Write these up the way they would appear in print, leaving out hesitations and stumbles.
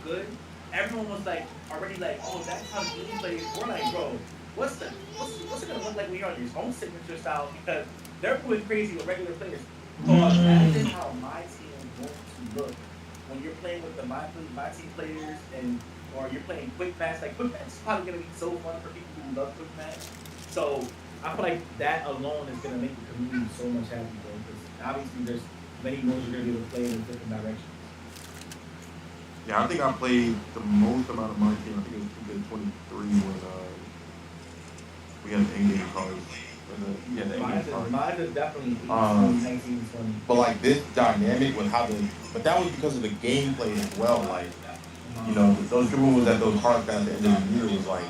good, everyone was like already like, oh, that's how the game plays. We're like, bro, what's it gonna look like when you're on your own signature style? Because they're going crazy with regular players. So imagine how my team is going to look when you're playing with the my team players and or you're playing quick match. Like quick match is probably gonna be so fun for people who love quick match. So I feel like that alone is gonna make the community so much happy, bro. Because obviously there's many modes you're gonna be able to play in different directions. Yeah, I think I played the most amount of my team. I think it was 2K23 when we had the in-game cards. Yeah, the in-game cards. Mine is definitely 80, Um, 19, 20. but like this dynamic with how the, but that was because of the gameplay as well. Like those dribble moves that those cards got at the end of the year was like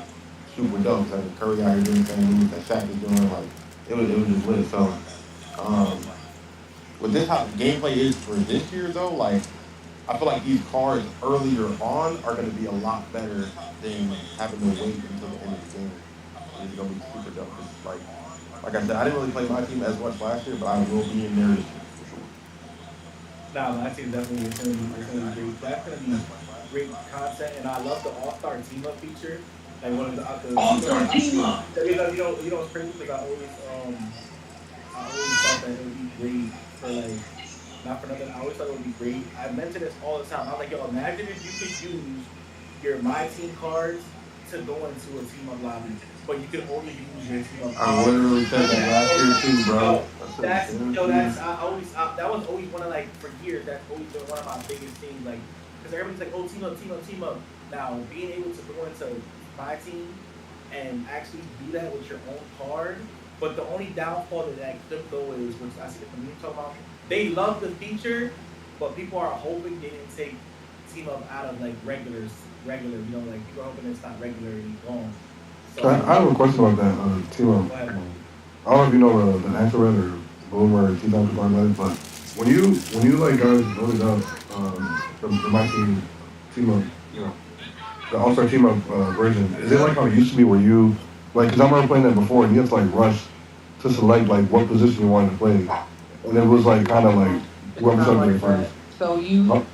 super dope. Like Curry out here doing the same moves that Shaq is doing. Like it was just lit. So um, with this how the gameplay is for this year though, like I feel like these cards earlier on are going to be a lot better than having to wait until the end of the game. It's going to be super dope. Because like I said, I didn't really play my team as much last year, but I will be in there this year for sure. Nah, my team definitely it's gonna be great. That's gonna be great content, and I love the All Star Team Up feature. Like one of the you know you know what's crazy because I always thought that it would be great for like not for nothing. I always thought it would be great. I mention this all the time. I was like, yo, imagine if you could use your my team cards to go into a team up lobby, but you can only use your team up I cards. literally said that last year too, bro. Yo, I said the that's same yo, thing. that's I always that was always one of like for years. That's always been one of my biggest things. Like, because everybody's like, oh, team up, team up, team up. Now, being able to go into my team and actually do that with your own card. But the only downfall to that crypto is, which I see the community talking about, they love the feature, but people are hoping they didn't take team up out of like regular. Like people are hoping it's not regularly gone. I So, have a question about that team up. but I don't know if you know the answer red or boomer or team up but when you like guys voted up the my team up, the All Star team up version, is it like how it used to be where you like? Because I remember playing that before, and you have to like rush to select like what position you wanted to play, and it was like kind of like It's whoever not started there like that. first. So you Oh,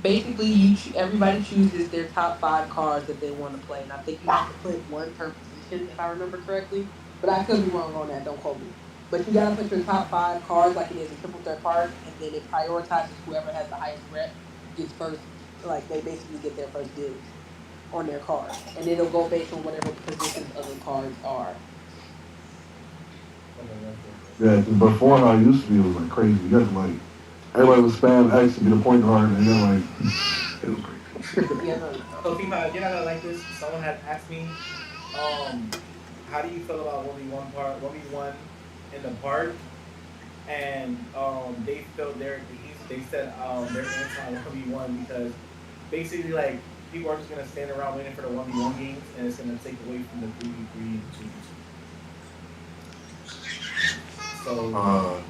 basically everybody chooses their top five cards that they want to play, and I think you have to put one per position if I remember correctly. But I could be wrong on that. Don't quote me. But you got to put your top five cards like it is a triple threat card, and then it prioritizes whoever has the highest rep gets first. Like they basically get their first dibs on their card, and it'll go based on whatever positions other cards are. okay, okay. yeah, 'cause before how it used to be, it was like crazy. You had to like everybody would spam X to be the point guard, and then like it was crazy. Yeah, no. So, Tima, you're not gonna like this. Someone had asked me, um, how do you feel about 1v1 in the park? And they felt they said they're anti 1v1 because basically like people are just gonna stand around waiting for the 1v1 games and it's gonna take away from the 3v3 and the 2v2. So Uh,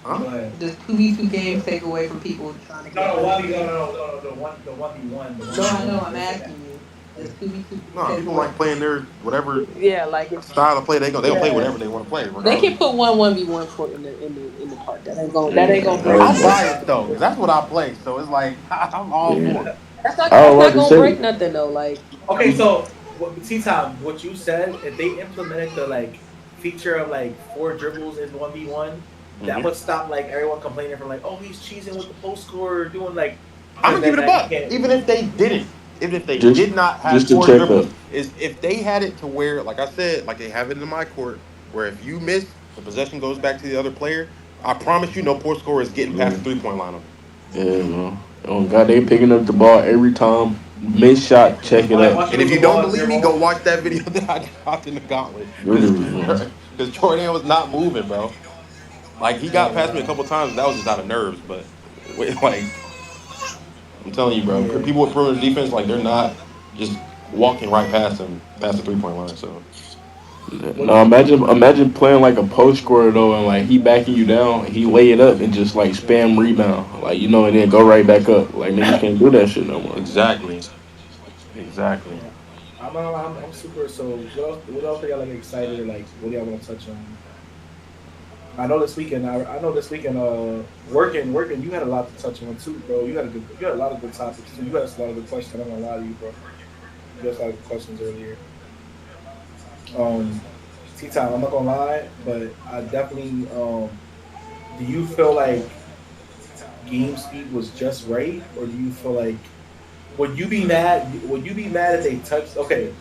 go huh? ahead. Does 2v2 games take away from people trying to get No, no, first one v no, dibs? no, no, no, no, the No, I 1v1, know. I'm they said that. asking you. Does 2v2 No, take people away? like playing their whatever Yeah, like if style of play. They gonna play yeah, whatever they want to play, they can regardless. put one v one court in the park. That ain't gonna break I'm nothing. biased though, because that's what I play. So it's like I'm all for it. That's not I that's was not about to gonna break say, nothing though. Like Okay, so T Tom, what you said, if they implemented the like feature of like four dribbles in 1v1, that Hmm. would stop like everyone complaining from like, oh, he's cheesing with the post score, doing like, I'm because gonna give then it a that you buck. can't. Even if they didn't, even if they just did not have just to four check dribbles, up. is if they had it to where, like I said, like they have it in my court, where if you miss, the possession goes back to the other player. I promise you, no poor scorer is getting past the 3 point line on it. Yeah, man. Oh God, they picking up the ball every time. Miss shot, check it All right, up. once you And if lose the you don't ball, it's believe your me, go fault. watch that video that I dropped in the gauntlet, because Literally, man. because Jordan was not moving, bro. Like he got Oh past me a couple wow. times, that was just out of nerves. But like I'm telling you, bro, Yeah. people with perimeter defense, like they're not just walking right past him past the 3 point line. So. What Now what imagine playing like a post scorer though, and like he backing you down, he lay it up and just like spam rebound, like and then go right back up. Like niggas can't do that shit no more. Exactly. Exactly. yeah. I'm super. So what else? What else are y'all like excited or like? What do y'all want to touch on? I know this weekend. I know this weekend. Working. You had a lot to touch on too, bro. You had a lot of good topics too. You asked a lot of good questions. I'm not gonna lie to you, bro. You asked a lot of good questions earlier. Um, Tea time. I'm not gonna lie, but I definitely. Do you feel like game speed was just right, or do you feel like would you be mad? Would you be mad if they touched? Okay,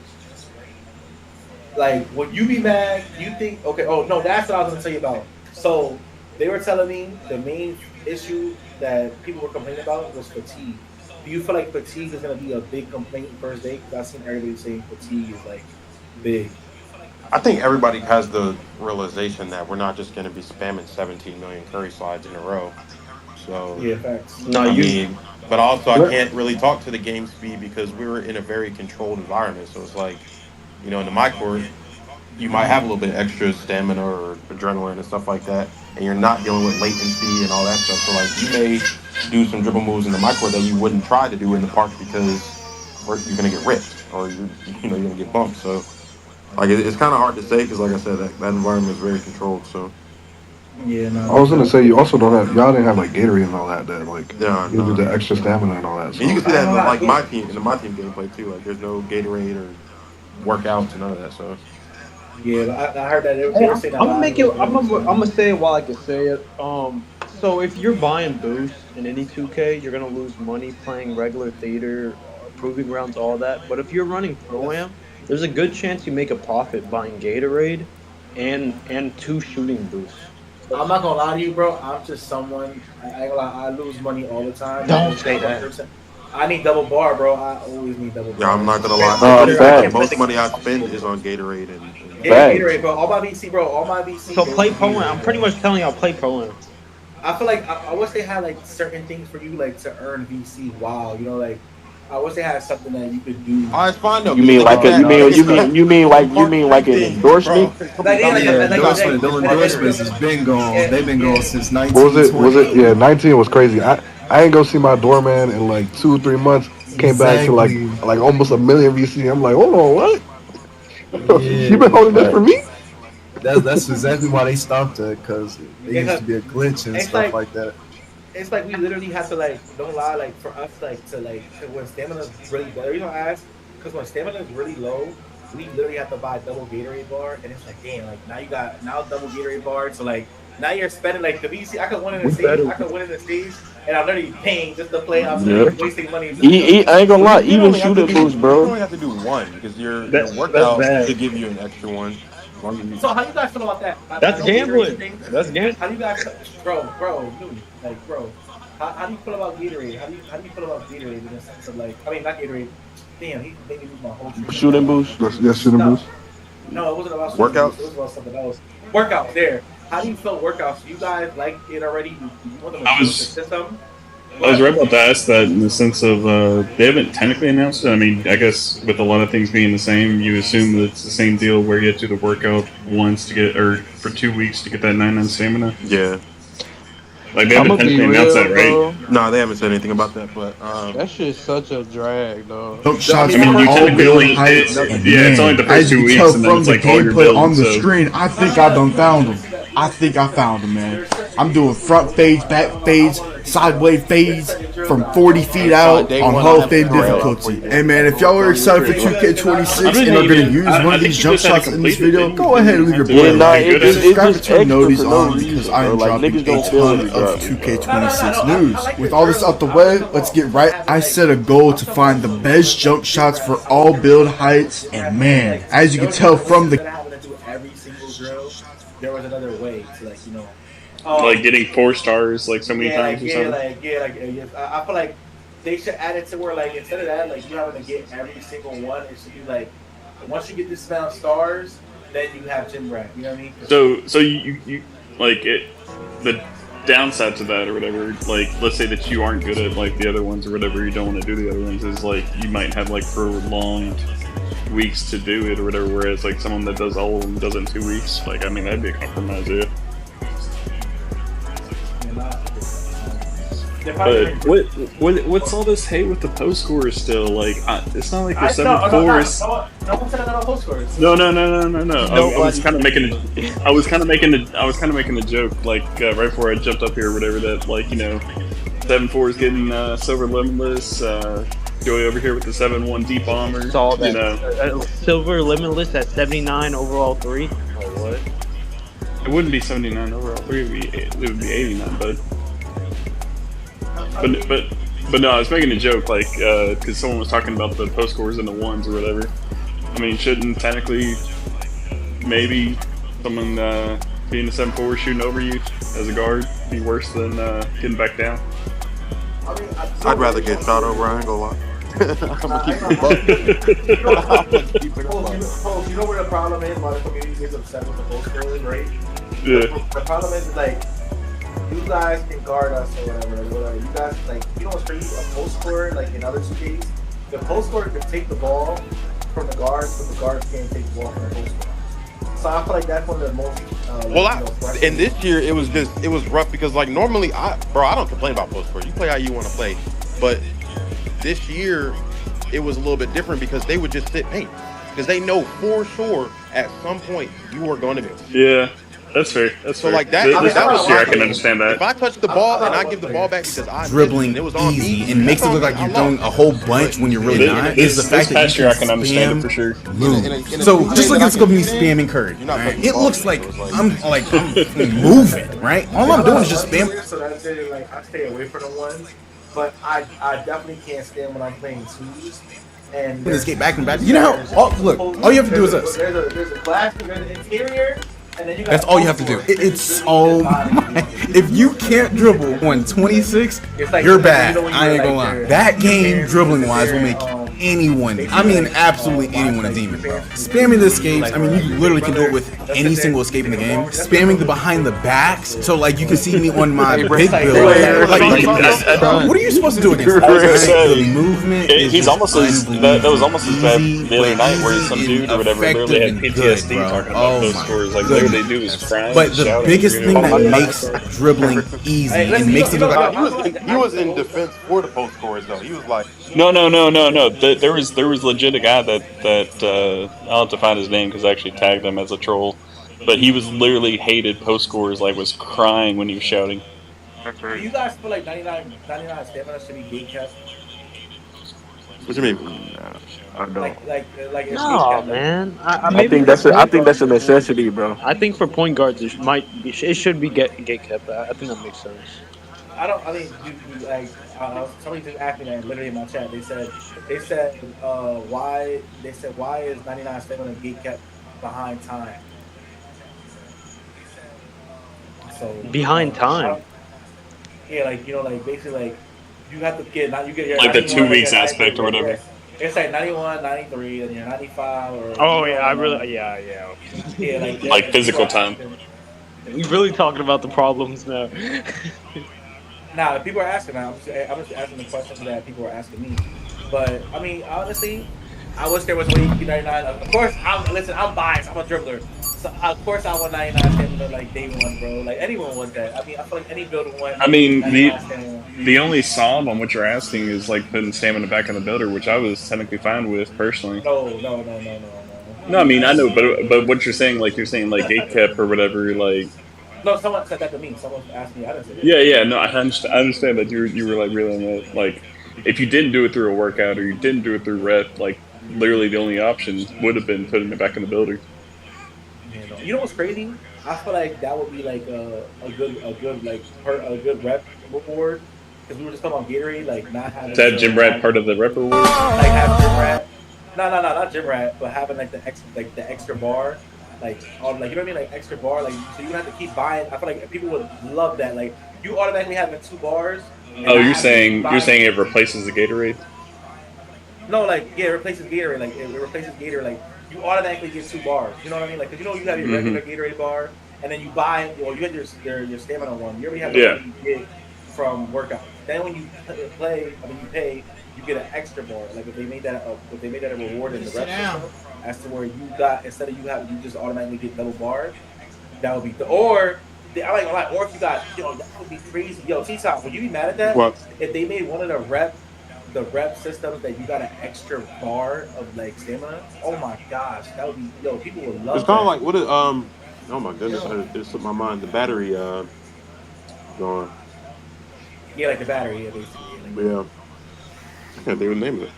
like would you be mad? You think? Okay. Oh no, that's what I was gonna tell you about. So they were telling me the main issue that people were complaining about was fatigue. Do you feel like fatigue is gonna be a big complaint first day? Because I've seen everybody saying fatigue is like big. I think everybody has the realization that we're not just going to be spamming 17 million curry slides in a row. So, Yeah, facts. No, I you. mean, but also I Let, can't really talk to the game speed because we were in a very controlled environment. So it's like, in the my court, you might have a little bit of extra stamina or adrenaline and stuff like that, and you're not dealing with latency and all that stuff. So like, you may do some dribble moves in the my court that you wouldn't try to do in the park because you're going to get ripped or you're going to get bumped. So like, it's kind of hard to say because, like I said, that environment is very controlled. So Yeah, no, I for was gonna sure. say you also don't have y'all didn't have like Gatorade and all that like yeah, gives you no. the extra stamina and all that. And you can So see I ain't that in gonna the, lie. like my team in the my team gameplay too. Like, there's no Gatorade or workouts and none of that. So Yeah, I heard that Hey, they were I'm, saying that a I'm gonna lot of make it. people I'm were gonna. saying I'm gonna that. say it while I can say it. So if you're buying boosts in any 2K, you're gonna lose money playing regular theater, proving grounds, all that. But if you're running pro That's am, there's a good chance you make a profit buying Gatorade, and two shooting boosts. I'm not gonna lie to you, bro. I'm just someone. I ain't gonna lie. I lose money all the time Don't because say I'm a that. person. I need double bar, bro. I always need double yeah, I'm bar. not gonna lie. I Better. think I the can't play facts, most the money game I without spend double is bars. on Gatorade and Yeah, shooting facts. Gatorade, boosts. bro. All my VC, bro. All my VC So goes play to pro am. I'm Gatorade, pretty bro. much telling you, I'll play pro am. I feel like I wish they had like certain things for you, like to earn VC. Wow, like I wish they had something that you could do. Oh, it's fine though, You because mean look at like a that. you No, mean Look that's you at mean that. tough. you mean The like you park mean like an renting, endorsement? bro. Like yeah, The Yeah, park endorsement. the Those park endorsements rental. has been gone. yeah, They've been gone yeah. since What was it? Was it? 1928. Yeah, 19 was crazy. I ain't go see my doorman in like 2 or 3 months. Came back to Exactly. like almost a million VC. I'm like, hold on, what? You been Yeah, holding this for me? that's exactly why they stopped it because they Yeah, used 'cause to be a glitch and it's stuff like like that. we literally have to like don't lie like for us like to like 'cause when stamina is really low. You know, I ask because when stamina is really low, we literally have to buy double Gatorade bar, and it's like damn, like now you got now double Gatorade bar, so like now you're spending like the VC. I could win in the We stage. better. I could win in the stage, and I'm literally paying just to play. I'm Yep. literally wasting money just because. I ain't gonna Well, lie, you'd even only have to shooting do boost, you'd bro. only have to do one because your That's workout bad. should give you an extra one. As long as So how you guys feel about that? I That's know Gatorade's a gambling. thing. That's gambling. How do you guys, bro, new, like, bro? How do you feel about Gatorade? How do you feel about Gatorade in the sense of like, I mean, not Gatorade. Damn, he made me lose my whole train of Shooting thought. boost. Yes, shooting No, boost. no, it wasn't about shooting boost. It was workouts. about something else. Workouts there. How do you feel workouts? Do you guys like it already? Do you want them to I change the was system? Go I was ahead. right about to ask that in the sense of they haven't technically announced it. I mean, I guess with a lot of things being the same, you assume that it's the same deal where you have to do the workout once to get or for 2 weeks to get that 9 stamina. Yeah. Like they I'm haven't gonna be technically announced real, that, right? bro. No, they haven't said anything about that, but That shit's such a drag, dog. Jump I I shots mean, for I mean, you heard all that. technically build only heights, it's and yeah, it's only man, the first as you two can tell weeks, and then from it's the like all your gameplay on builds. the So screen, I No, no, think I no. done Listen, found him. listen. I think I found him, man. There's certain I'm doing drills. front fades, back fades, sideways There's fades certain drills from that I 40 don't feet hey, like. Todd, out day on one, Hall I'll of have a Fame tutorial out for difficulty. you, Hey, man. man, if y'all are excited for Because I 2K26 and didn't are going to even. use one I of think these you jump just had to shots in this complete it, video, didn't you? go Didn't ahead you and leave have your to Yeah, boy a nah, be like. good at it's it? it's Subscribe to just turn extra for noties no on because reason, I bro. am Like dropping niggas a don't feel ton me of dropping, bro. No, no, no, no. 2K26 I news. like the With all this drills. out the I like way, the let's ball. get I right. have it I like set a goal I'm to talking about find the so like best jump gym shots for rats. I was all giving build like heights, gym and rats like man, like as you there can was tell another way from the instead of having to do every single drill. There was another way to like Like um getting 4 stars like so many yeah times or something. yes. I feel like they should add it to where like instead of that like you having to get every single one, it should be like once you get this amount of stars, then you have gym rat. You know what I mean? 'Cause So you like it. The downside to that or whatever, like let's say that you aren't good at like the other ones or whatever, you don't want to do the other ones, is like you might have like prolonged weeks to do it or whatever. Whereas like someone that does all of them does it in 2 weeks. Like I mean that'd be a compromise, yeah. yeah, nah, They're probably But what's all this hate with the post scores still? Like, it's not like the I seven no, no, fours. no one said about post scores. No. I was Nobody. kind of making I was kind of making a joke like right before I jumped up here or whatever that like 7-4 is getting silver limitless. Joey over here with the 7-1 deep bomber. Saw that silver limitless at 79 overall 3. Like what? It wouldn't be 79 overall 3. It would be 89, but no, I was making a joke like because someone was talking about the post scores and the ones or whatever. I mean, shouldn't technically maybe someone being a 7-4 shooting over you as a guard be worse than getting back down? I'd rather get shot over. I ain't gonna lie. I'm gonna keep it You know where the problem is? Why the community is upset with the post scorers, right? Yeah. The problem is like you guys can guard us or whatever. You guys like what's crazy? A post scorer like in other 2Ks, the post scorer can take the ball from the guards, but the guards can't take the ball from the post scorer. So I feel like that's one of the most. And this year it was rough because like normally I don't complain about post score. You play how you want to play, but this year it was a little bit different because they would just sit paint because they know for sure at some point you are going to miss. Yeah, that's fair. That's So fair. like that. This year I can understand that. If I touch the ball and I give the ball back because I dribbling it was on easy me, and makes it look like you're throwing a whole bunch when you're really not. Is the fact that past you year I can can understand it for spam sure. move. So just look at the scope of me spamming Curry. Right? It looks like I'm moving, right? All I'm doing is just spam. So that's it. Like I stay away from the ones, but I definitely can't stand when I'm playing twos. And Just get back and back. You know how? Look, all you have to do is this. There's a glass, there's an interior, and then you got. That's all you have to do. It's so. If you can't dribble on 26, you're bad. I ain't gonna lie. That game, dribbling wise, will make anyone, I mean absolutely anyone, a demon, bro. Spamming the escapes, I mean you literally can do it with any single escape in the game. Spamming the behind the backs, so like you can see me on my big build. Like, what are you supposed to do against that? The movement is he's almost as that was almost as bad the other night where some dude or whatever literally had PTSD talking about those scores. Like all they do is cry. But the biggest thing that makes dribbling easy and makes it look like he was in defense for the post scores though. He was like, no. There was legit a guy that I'll have to find his name because I actually tagged him as a troll, but he was literally hated post scores, like was crying when he was shouting. Do you guys feel like 99 stamina should be gate kept? what you mean? I don't. Like it's No, gate kept. man. I think that's a necessity, bro. I think for point guards, it should be gate kept. I think that makes sense. I mean, like somebody just asked me that literally in my chat. They said why is 99 stamina gate kept behind time? So Behind time. Yeah, like like basically like you have to get your Like the 91, 2 weeks your aspect or 93, whatever. It's like 91, 93, and you're 95 or. Oh yeah, I really yeah. Yeah, Like physical time. We really talking about the problems now. Now, if people are asking, I'm just asking the questions that people are asking me. But I mean, honestly, I wish there was a way you could be 99. Of course, I'm biased. I'm a dribbler, so of course I want 99 stamina like day one, bro. Like anyone wants that. I mean, I feel like any builder wants. I mean, 99 stamina. the only solve on what you're asking is like putting stamina back in the builder, which I was technically fine with personally. No. No, I mean I know, but what you're saying like gate kept or whatever, like. No, someone said that to me. Someone asked me. I didn't say that. Yeah. No, I understand that you were like really on that. Like, if you didn't do it through a workout or you didn't do it through rep, like literally the only option would have been putting it back in the builder. You know what's crazy? I feel like that would be like a good rep reward because we were just talking about Gatorade, like not having. Is that gym rat part of the rep reward? Like have gym rat. No, not gym rat, but having like the extra bar. Like you know what I mean, like extra bar, like so you don't have to keep buying. I feel like people would love that. Like you automatically having 2 bars. Oh, you're saying it replaces the Gatorade? No, like yeah, it replaces Gatorade. Like it replaces Gatorade. Like you automatically get 2 bars. You know what I mean? Like because you have your regular Gatorade bar, and then you buy or you get your stamina one. You already have the one you get from workout. Then when you you pay. You get an extra bar. Like if they made that a reward in the rep system, as to where you got instead of you just automatically get double bars. That would be or I like a lot. Or if you got, that would be crazy. Yo, T Top, would you be mad at that What? if they made one of the rep systems that you got an extra bar of like stamina? Oh my gosh, that would be, people would It's love kind of that. like what? Oh my goodness! It slipped my mind. The battery gone. Yeah, like the battery, yeah, basically. Yeah, like Yeah, I can't think of the name of it.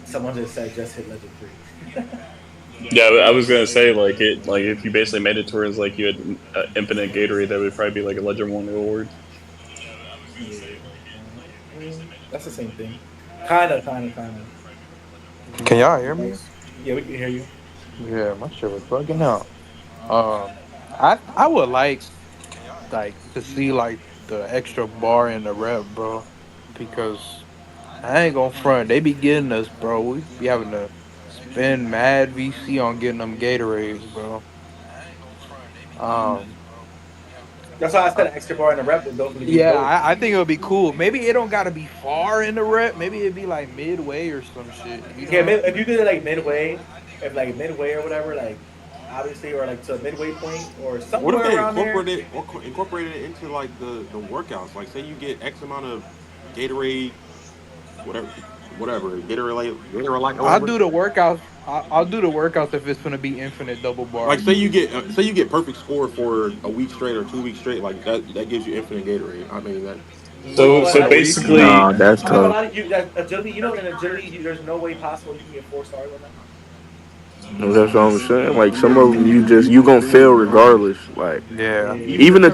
someone just said, just hit Legend 3. Yeah, I was gonna say like if you basically made it towards like you had infinite Gatorade, that would probably be like a Legend One reward. Yeah. I mean, that's the same thing. Kind of. Can y'all hear me? Yeah, we can hear you. Yeah, my shit was bugging out. I would like to see like the extra bar in the rep, bro, because I ain't gonna front. They be getting us, bro. We be having to spend mad VC on getting them Gatorades, bro. Um, That's why I said I- an extra bar in the rep would definitely be yeah, dope. I think it would be cool. Maybe it don't gotta be far in the rep. Maybe it'd be like midway or some shit. You Yeah, know? if you did it like midway, if like midway or whatever, like obviously, or like to a midway point or What if somewhere they around there. incorporated it into like the workouts? Like, say you get X amount of Gatorade, whatever Gatorade light or I'll whatever. do the workouts. I'll do the workouts if it's gonna be infinite double Like, bar. say you get perfect score for a week straight or 2 weeks straight. Like that gives you infinite Gatorade. I mean that. So But so Nah, basically, that's I'm not gonna tough. lie to you. That agility, in agility, there's no way possible you can get 4 stars on that. That's what I'm saying. Like some of them, you gonna fail regardless. Like Yeah, Yeah. even the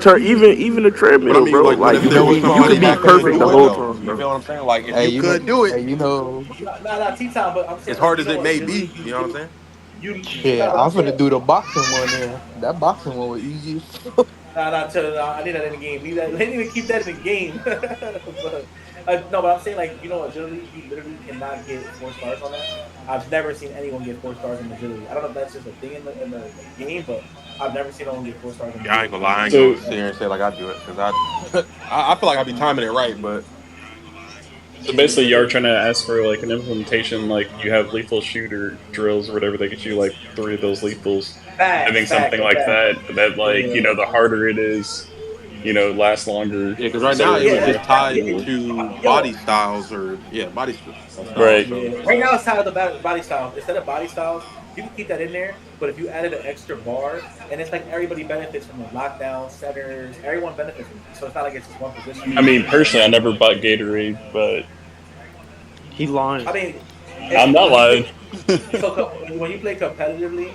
even the But I treadmill, mean, bro. like, what Like if You there know was what's you somebody could funny? be that couldn't perfect the do it whole though? time, You bro. feel what I'm saying? Like, if Hey, you could do it, you know, nah, T-Time. But I'm as saying like hard as it may be, agility, you know what I'm saying? shit. But I'm I'm saying finna do the boxing one there. That boxing one was easy as fuck. I need that in the game. Leave that. They need to keep that in the game. But no, but I'm saying like agility, you literally cannot get 4 stars on that. I've never seen anyone get 4 stars in agility. I don't know if that's just a thing in the game, but I've never seen anyone get 4 stars in Yeah, I ain't agility. gonna lie, I ain't gonna so sit here and say like I do it because I feel like I be timing it right, but so basically, you are trying to ask for like an implementation, like you have lethal shooter drills or whatever that get you like three of those lethals. Having something like that, like Yeah, the harder it is, lasts longer, yeah, because right now etc., it was yeah, just etc. tied yeah. to Yo, body styles or styles. Right. So yeah. Right now it's tied to body styles. Instead of body styles, you can keep that in there. But if you added an extra bar, and it's like everybody benefits from it. Lockdown, centers, everyone benefits from it. So it's not like it's just one I position. mean, personally, I never bought Gatorade, but He lying. I mean, I'm not when you lying. play when you play competitively,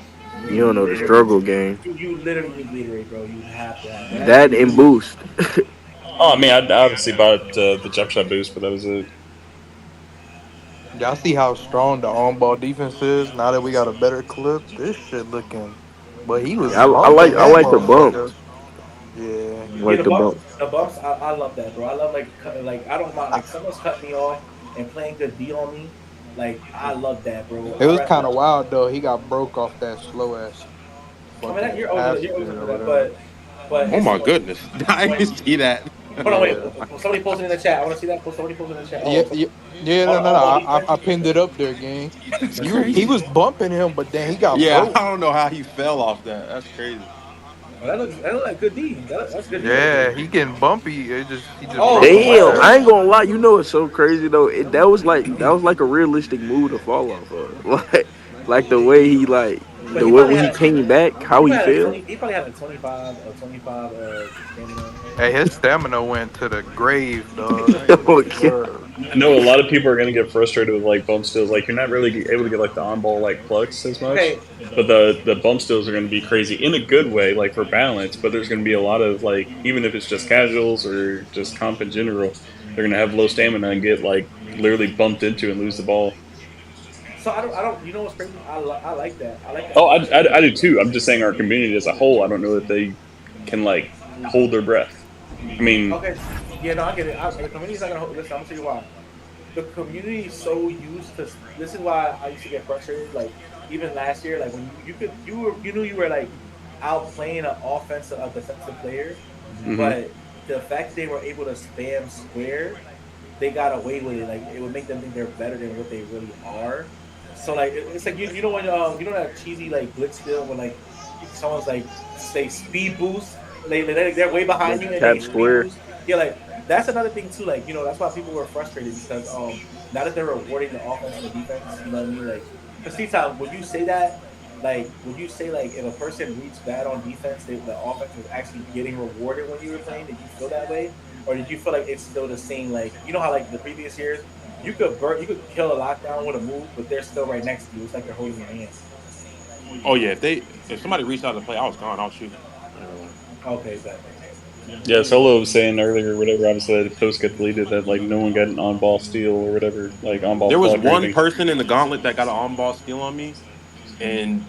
You you don't know the literally struggle game. you literally need Gatorade, bro. You have to have that. That and boost. Oh, I mean, I obviously bought the jump shot boost, but that was it. Y'all see how strong the on-ball defense is now that we got a better clip. This shit looking, but he was bumping I that like the bumps. motherfucker. Yeah. I Yeah, like the bumps. the bumps. I love that, bro. I love like like I don't mind like someone's cutting me off and playing good D on me. Like I love that, bro. It was kind of wild though. He got broke off that slow ass I mean, fucking you're over pass you're screen over or that, whatever. but oh it's my goodness, I when didn't see that. hold on, wait. Yeah. Somebody posted in the chat. I want to see that. Somebody posted in the chat. Yeah, Oh, yeah, yeah. No, no, no. on I defense. pinned it up there, gang. That's He crazy. was bumping him, but then he got Yeah, broke. I don't know how he fell off that. That's crazy. Oh, that looks like good D. That's good D right there. Yeah, he getting bumpy. He just Oh, broke so him like Damn, oh, that. I ain't gonna lie. You know it's so crazy though. That was like a realistic move to fall off of. Like the way but the way when he came back, how he fell. he probably had a 25 stamina. Hey, his stamina went to the grave, dog. Oh, yeah. Word. I know a lot of people are going to get frustrated with like bump steals. Like you're not really able to get like the on ball like plucks as much, Okay, but the bump steals are going to be crazy in a good way, like for balance. But there's going to be a lot of like even if it's just casuals or just comp in general, they're going to have low stamina and get like literally bumped into and lose the ball. so I don't. You know what's crazy? I like that. I like that Oh, feature. I do too. I'm just saying our community as a whole. I don't know that they can like hold their breath. I mean, Okay, yeah, no, I get it. The community's not gonna listen. I'm gonna tell you why. The community is so used to. This is why I used to get frustrated. Like even last year, like when you knew you were like out playing an offensive, a defensive player, mhm. but the fact that they were able to spam square, they got away with it. Like it would make them think they're better than what they really are. So like it's like you know that cheesy like blitz still when like someone's like say speed boost they're way behind you and they Tap square. lose. Yeah, like that's another thing too. Like that's why people were frustrated because now that they're rewarding the offense and the defense, you know what I mean? Like, cause T-Top, would you say that? Like, would you say like if a person reached bad on defense, the offense was actually getting rewarded when you were playing? Did you feel that way, or did you feel like it's still the same? Like, you know how like the previous years, you could kill a lockdown with a move, but they're still right next to you. It's like they're holding your hand. Oh yeah, if somebody reached out to play, I was gone. I'll shoot. I ain't gonna lie. Okay, bet. Yeah, Solo was saying earlier, or whatever. Obviously, the post got deleted that like no one got an on-ball steal or whatever, like on-ball There was block or one anything. person in the gauntlet that got an on-ball steal on me, and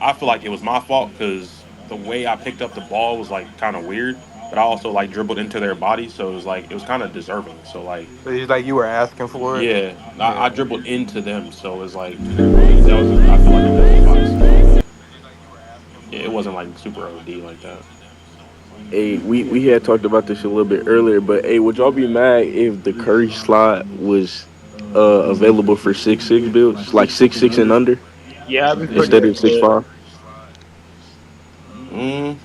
I feel like it was my fault because the way I picked up the ball was like kind of weird. But I also like dribbled into their body, so it was kind of deserving. So like, It's like you were asking for it. yeah, I Yeah. dribbled into them, so it was like that was I feel like a justified steal, but yeah, it wasn't like super OD like that. Hey, we had talked about this a little bit earlier, but hey, would y'all be mad if the Curry slot was available for 6'6" builds, like 6'6" and under Yeah, I'd be pretty instead of six upset. five? Mm,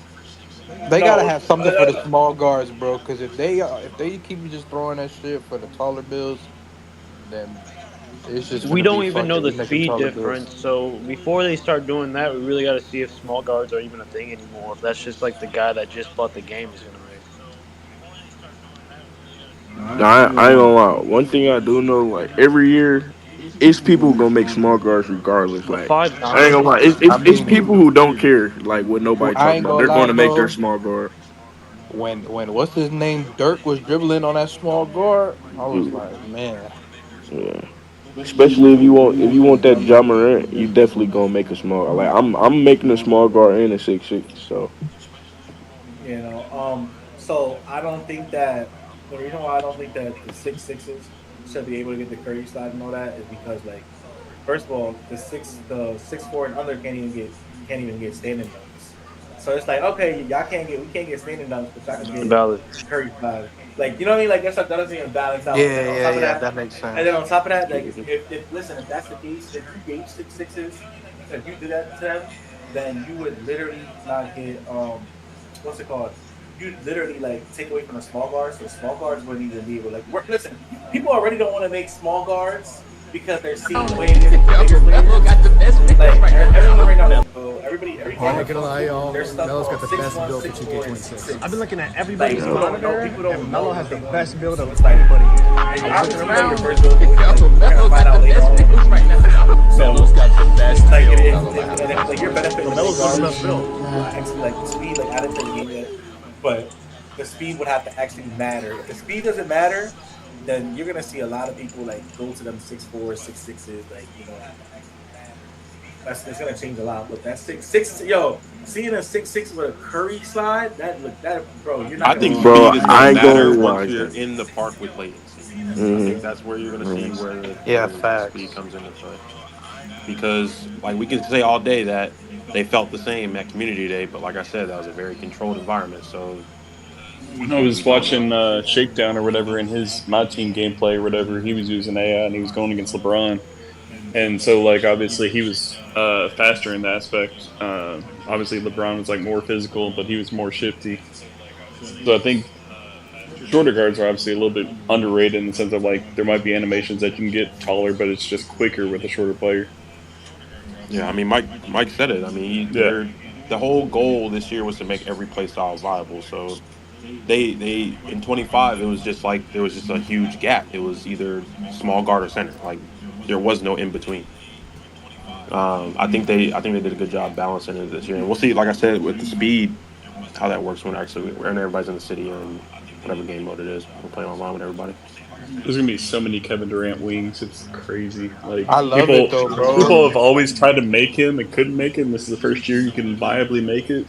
They gotta No, have something for the small guards, bro. Because if they keep just throwing that shit for the taller bills, then it's just We gonna be don't even know the fucking making speed taller bills. difference, so before they start doing that, we really got to see if small guards are even a thing anymore. If that's just like the guy that just bought the game is gonna make. Now, I ain't gonna lie. One thing I do know, like every year, it's people who gonna make small guards regardless. A Like five I ain't nine. gonna lie, I it's mean, people who don't care like what nobody I talking ain't about. gonna They're lie, going to make their bro. small guard. When what's his name, Dirk was dribbling on that small guard, I was Mm, like, man, yeah. Especially if you want that Ja Morant, you definitely gonna make a small. Like I'm making a small guard and a 6'6". So so I don't think that the reason why I don't think that the 6'6" should be able to get the Curry slide and all that is because like first of all the 6'4" and under can't even get standing dunks. So it's like okay we can't get standing dunks, but y'all can get Valid. the Curry slide. Like you know what I mean? Like that doesn't even balance out. And then yeah, on yeah, top of yeah, that, that makes and then sense. on top of that, like if listen if that's the case, if you gave 6'6", if you did that to them, then you would literally not get what's it called? You literally like take away from the small guards, so the small guards wouldn't even be able like work. Listen, people already don't want to make small guards because they're seeing way the bigger players. Like everyone right now, every I'm gamer not gonna lie, y'all. their stuff Melo's got on the six best one, build for six four, and six 2K26. I've six. been looking at Like everybody's people monitor, don't and know Melo these has the things. best build So of it's like anybody. I Looking can see what your around, first build is. Like we're gonna find out later on. So like you're benefiting so to make Melo's got the best guards build. who actually like the speed like added to the game yet, but the speed would have to actually matter. If the speed doesn't matter, then you're gonna see a lot of people like go to them 6'4", 6'6", like that's it's gonna change a lot. But that 6'6", seeing a 6'6" with a Curry slide, that bro, you're not I gonna think see that. bro, speed is going to I ain't matter gonna once lie. you're in the park with latency. I think Mm-hmm. that's where you're going to see Mm-hmm. Yeah, where the speed facts. comes into play. Because like we can say all day that they felt the same at community day, but like I said, that was a very controlled environment, so When I what are we was talking watching about? Shakedown or whatever in his my team gameplay or whatever, he was using AI and he was going against LeBron. And so, like, obviously, he was faster in that aspect. Obviously, LeBron was like more physical, but he was more shifty. So I think shorter guards are obviously a little bit underrated in the sense of like there might be animations that you can get taller, but it's just quicker with a shorter player. Yeah, I mean Mike said it. I mean, Yeah, the whole goal this year was to make every play style viable. So they in 25 it was just like there was just a huge gap. It was either small guard or center. Like there was no in between. I think they did a good job balancing it this year, and we'll see. Like I said, with the speed, how that works when everybody's in the city and whatever game mode it is. We're playing online with everybody. there's gonna be so many Kevin Durant wings. It's crazy. Like I love it though, bro. people have always tried to make him and couldn't make it. And this is the first year you can viably make it.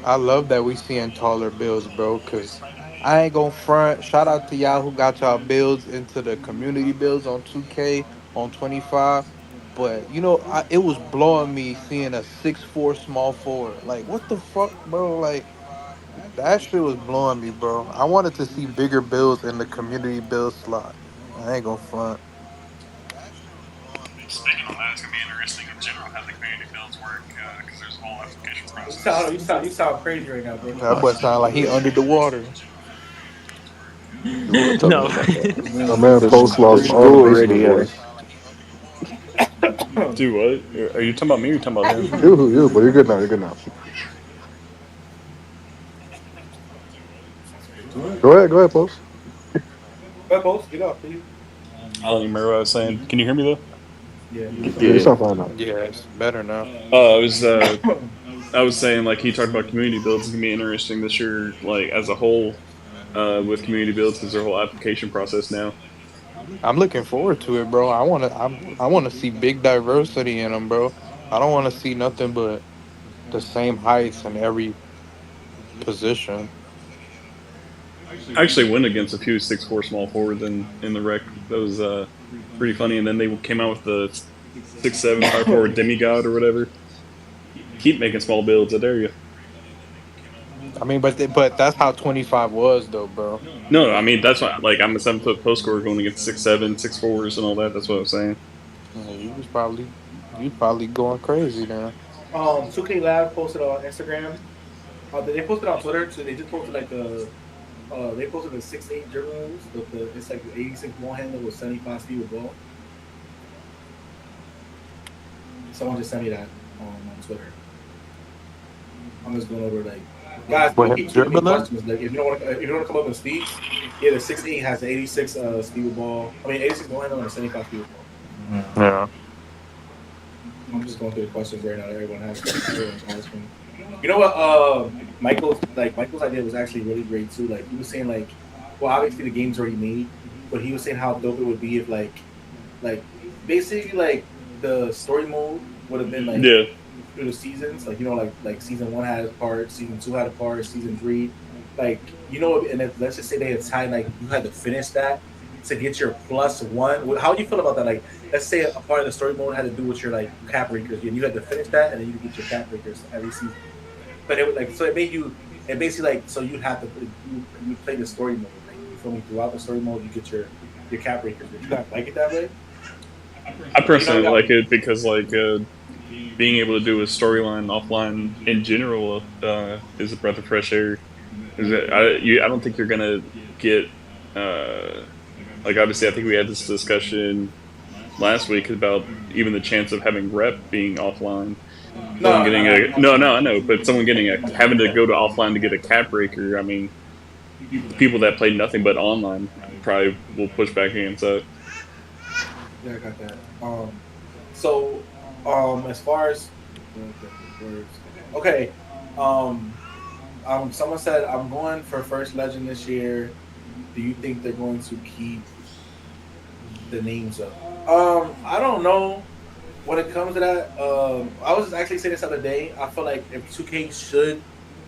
I love that we seeing taller builds, bro. Cause I ain't gonna front. Shout out to y'all who got y'all builds into the community builds on 2K on 25. But it was blowing me seeing a 6'4" small forward. Like, what the fuck, bro? Like that shit was blowing me, bro. I wanted to see bigger builds in the community build slot. I ain't gonna front. Speaking on that, it's gonna be interesting in general how the community builds work because there's a whole application You process. sound you sound crazy right now, bro. That boy sound like he under the water. You want to talk No. about that? My man Post The lost all the school bass in his already voice. has. Do what? Are you talking about me or you talking about him? You, but you're good now. You're good now. Go ahead, Post. But both, get off, please. I don't even remember what I was saying. Can you hear me though? Yeah, Yeah, you Yeah. sound fine now. Yeah, it's better now. I was I was saying like he talked about community builds. It's gonna be interesting this year, like as a whole, with community builds because their whole application process now. I'm looking forward to it, bro. I want to see big diversity in them, bro. I don't want to see nothing but the same heights in every position. I actually went against a few 6'4" small forwards in the rec. That was pretty funny. And then they came out with the 6'7" power forward demigod or whatever. Keep making small builds. I dare you. I mean, but that's how 25 was though, bro. No, I mean that's why. Like I'm a 7 foot post scorer going against 6'7", 6'4" and all that. That's what I'm saying. Yeah, you probably going crazy now. 2K Lab posted on Instagram. They posted on Twitter, so they just posted like they posted the 6'8" dribble moves. It's like the 86 ball handle with 75 speed with ball. Someone just sent me that on Twitter. I'm just going over like guys. But Don't him keep tweeting me dribbling, questions. Like if you don't want to come up in speed, yeah, the 6'8" has the 86 speed with ball. I mean 86 ball handle and 75 speed with ball. yeah. I'm just going through the questions right now. That everyone has. Everyone's asking. You know what? Michael's idea was actually really great too. Like he was saying, like, well, obviously the game's already made, but he was saying how dope it would be if like basically like the story mode would have been like Yeah, through the seasons. Like like season one had a part, season two had a part, season three, like and if, let's just say they had tied like you had to finish that to get your plus one. How do you feel about that? Like, let's say a part of the story mode had to do with your like cap breakers, and you had to finish that, and then you could get your cap breakers every season. But it would like so it made you it basically like so you'd have to you play the story mode. Like you feel me throughout the story mode, you get your cap breakers. Would you not like it that way? I You know, you personally got like it because like being able to do a storyline offline in general is a breath of fresh air. I don't think you're gonna get like obviously I think we had this discussion last week about even the chance of having rep being offline. Someone no, no, getting no, a no. no, no, I know, but someone getting a having to go to offline to get a cap breaker. I mean, people that play nothing but online probably will push back against that. Yeah, I got that. So, as far as okay, um, someone said I'm going for first legend this year. Do you think they're going to keep the names up? I don't know. When it comes to that, I was actually saying this the other day. I feel like if 2K should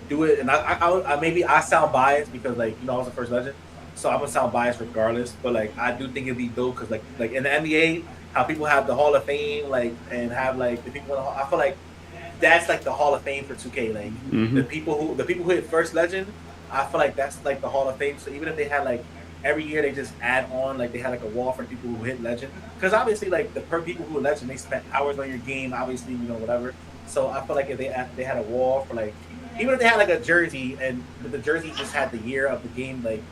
do it, and I maybe I sound biased because like I was the first legend, so I'm gonna sound biased regardless. But like I do think it'd be dope because like in the NBA, how people have the Hall of Fame, like and have like the people. I feel like that's like the Hall of Fame for 2K. Like Hmm. the people who hit first legend, I feel like that's like the Hall of Fame. So even if they had like every year they just add on like they had like a wall for people who hit legend because obviously like the per people who hit legend they spent hours on your game obviously whatever. So I feel like if they had a wall for like even if they had like a jersey and the jersey just had the year of the game like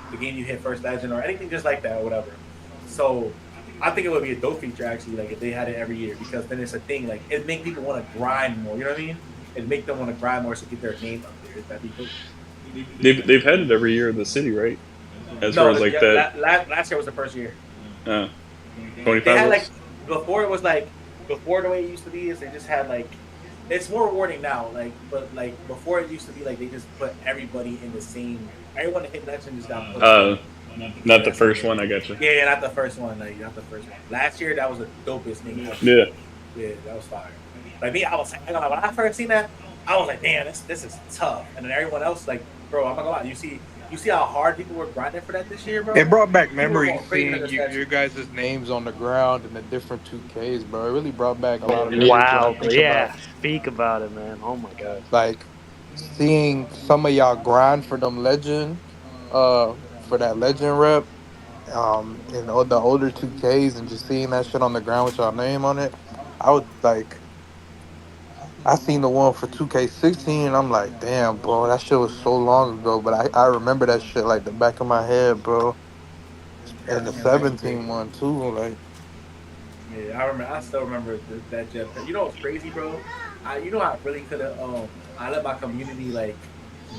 the game you hit first legend or anything just like that or whatever. So I think it would be a dope feature actually, like if they had it every year, because then it's a thing. Like it make people want to grind more. You know what I mean? It make them want to grind more to get their name up there. That'd be dope. They've had it every year in the city, right? As far No, as like that, last year was the first year. uh, They 25 had like was. before it was like before the way it used to be is they just had like it's more rewarding now. Like but like before it used to be like they just put everybody in the same. Everyone that hit legend just got put in Uh, not the yeah, first one. I got you. yeah, not the first one. Like not the first one. Last year that was the dopest thing ever. Yeah, Yeah, that was fire. Like me, I was like, when I first seen that, I was like, damn, this is tough. And then everyone else, like, bro, I'm not gonna lie, you see how hard people were grinding for that this year, bro. It brought back People were memories going crazy for seeing the statue. your guys' names on the ground in the different 2Ks, bro. It really brought back a lot of memories when I Wow. think about Yeah. Speak about it, man. Oh my god. like seeing some of y'all grind for them legend, for that legend rep. And the older 2Ks and just seeing that shit on the ground with y'all name on it, I would like. I seen the one for 2K16. I'm like, damn, bro, that shit was so long ago, but I remember that shit like the back of my head, bro. And the Yeah, that was 17 great. one too, like. Yeah, I remember. I still remember that jetpack. You know what's crazy, bro? You know, I really could have. I let my community like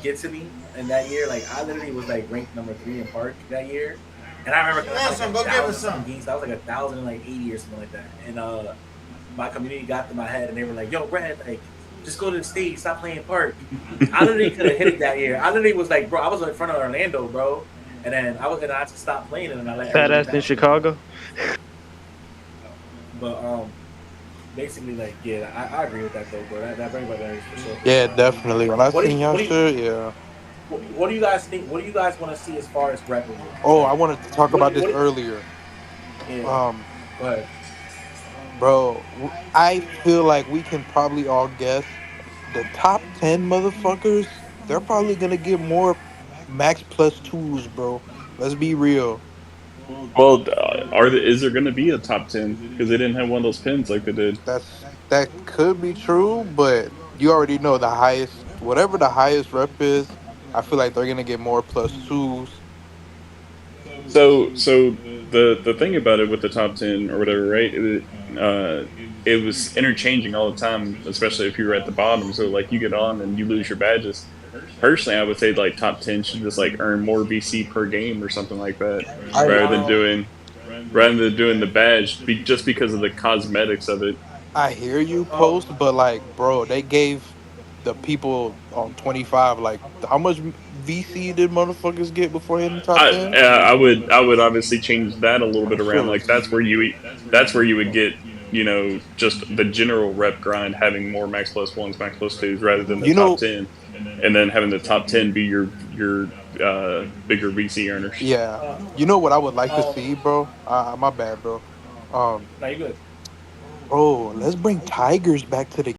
get to me in that year. Like, I literally was like ranked number 3 in park that year, and I remember because I had like 1,000 some games. I was like 1,080 or something like that. And my community got to my head, and they were like, "Yo, Brad, like, just go to the stage, stop playing park." I literally could have hit it that year. I literally was like, bro, I was in front of Orlando, bro, and then I just stopped playing it, and I let Fat everybody ass in pass me. Chicago. But basically, like, yeah, I agree with that though, bro. That brings back memories for sure, for Yeah, sure. definitely. When I What do you seen y'all what do you shit, yeah. what do you guys think? What do you guys want to see as far as repping it? Oh, I Like, wanted to talk about this earlier. yeah, Um, go ahead. bro, I feel like we can probably all guess the top 10 motherfuckers. They're probably gonna get more max plus twos, bro. Let's be real. Well, is there going to be a top 10? Because they didn't have one of those pins like they did. That could be true, but you already know the highest, whatever the highest rep is. I feel like they're gonna get more plus twos. So the thing about it with the top 10 or whatever, right? It was interchanging all the time, especially if you were at the bottom. So like you get on and you lose your badges. Personally, I would say like top 10 should just like earn more VC per game or something like that, I rather than doing the badge just because of the cosmetics of it. I hear you Oh, post, but like, bro, they gave the people on 25 like how much VC did motherfuckers get before hitting the top 10? I would obviously change that a little bit That shit around. Like was, that's where you would get just the general rep grind having more max plus ones, max plus twos rather than the you top know, 10, and then having the top 10 be your bigger VC earners. yeah. uh, You know what I would like to um, see, bro? My bad, bro. Um, now you good. bro, let's bring tigers back to the